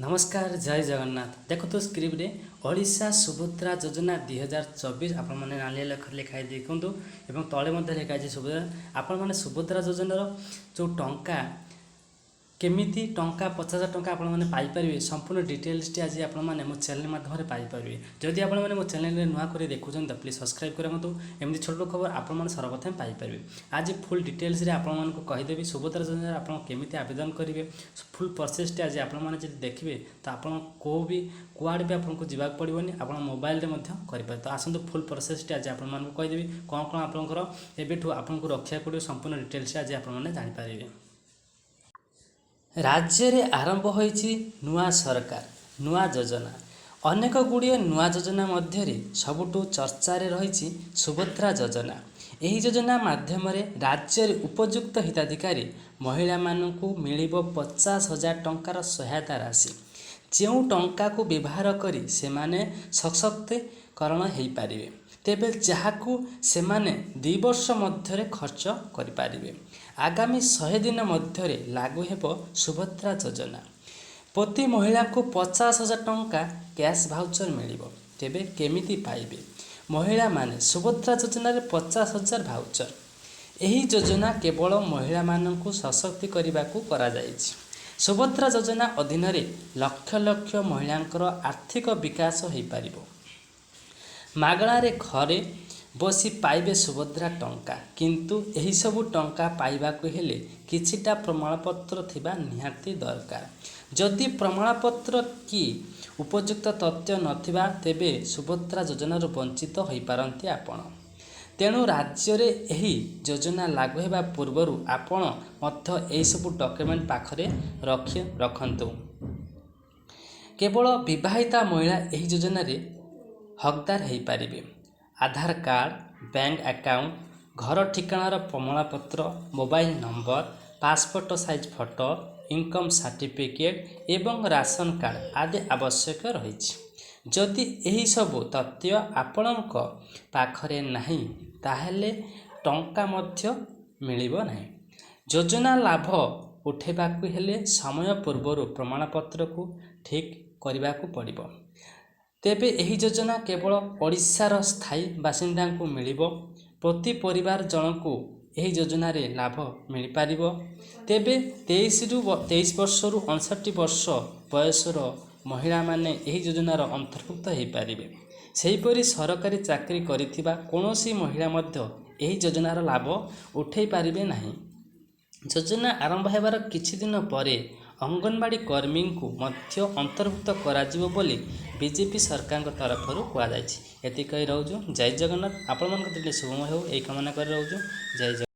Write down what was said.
नमस्कार जय जगन्नाथ देखो स्क्रिप्ट ओडिशा सुभद्रा योजना 2024 आपण मैंने नाली लेखर लिखाई देखूँ और तले लिखाई सुभद्रा आपण मैंने सुभद्रा योजनार जो टंका केमिति टंका 50,000 टंका आपण मैंने पाइपर संपूर्ण डिटेल्स टी आज आपण मैंने मो चैनल माध्यम पाइपर जदि आपण मैंने मो चैनल नुआ कर देखुं तो प्लीज सब्सक्राइब करूँ एमती छोट खबर आपण मैंने सर्वप्रथम पाइपर आज फुल डिटेल्स रे आपण मानक कहीदेवी सुभद्रा योजना आप केमिति आवेदन करेंगे फुल प्रोसेस टी आज आपण मैंने देखिए तो आप कुआड़े भी आपको जावाक पड़ोनी आप मोबाइल करें तो आसतु फुल प्रोसेस टी आज आप कहीदेवी कौन कौन आपंकर एवं आपको रखा पड़ो संपूर्ण डिटेल्स आज आपने जानीपर राज्य रे आरंभ होईछि नुआ सरकार नुआ योजना अनेक गुड़िए नुआ योजना मध्य सबुठु चर्चा रे रही सुभद्रा योजना यही योजना माध्यम राज्य रे उपयुक्त हिताधिकारी महिला मानकु मिलिबो 50,000 टंकार सहायता राशि जो टंका को व्यवहार करी से माने सशक्तिकरण हो पारे तेबे जहाकू से माने 2 वर्ष मध्य खर्च करें आगामी 100 दिन मध्य लागू हेब सुभद्रा योजना प्रति महिला को 50,000 टंका कैश भाउचर मिलिबो तेबे केमिति पाइबे महिला माने सुभद्रा योजना रे 50,000 भाउचर यही योजना केवल महिला मानकु सशक्ति करने को करा जायछि सुभद्रा योजना अधीन लक्ष लक्ष महिलांकर आर्थिक विकास हो पारिबो मागणारे घरे बसी पाइबे सुभद्रा टंका किंतु यही सबु टंका पाइबाकु हेले किछिटा प्रमाणपत्र थिबा निहाती दरकार जदि प्रमाणपत्र की उपयुक्त तथ्य नथिबा तेबे सुभद्रा योजनार वंचित हो पारंती आपण तेणु राज्य रे एही योजना लागू हेबा पूर्वरु आपण मध्य एही सबु डॉक्यूमेंट पाखरे रखंतु केवल विवाहिता महिला एही योजना रे हकदार हो पारिबे आधार कार्ड बैंक अकाउंट घर ठिकानार प्रमाणपत्र mobile number passport size photo income certificate एवं राशन कार्ड आदि आवश्यक रही जदि यही सबु तथ्य आपणक पाखरे नहीं ताहेले टंका मध्य मिलिबो नहीं योजना लाभ उठेबाकु हेले समय पूर्व प्रमाणपत्र को ठीक करने को पड़िबो तेबे यही योजना केवल ओडिशार स्थायी बासिंदा को मिलिबो प्रति परिवार जनकू यही योजना रे लाभ मिल पारिबो तेबे 23 वर्ष रु 59 वर्ष बयसर महिला माने यही योजनार अंतर्भुक्त हो पारिबे सेहीपरि सरकारी चाकरी करिथिबा कोनोसी महिला मध्य यही योजनार लाभ उठै पारिबे नहीं योजना आरंभ हेबार किछि दिन परे अंगनवाड़ी कर्मी को मध्य अंतर्भुक्त कराजिबो बोली बीजेपी सरकार तरफ कहुई एति कही रोजु जय जगन्नाथ आपण मन शुभमय हो यही कामना कर रोजु जय जगन्नाथ।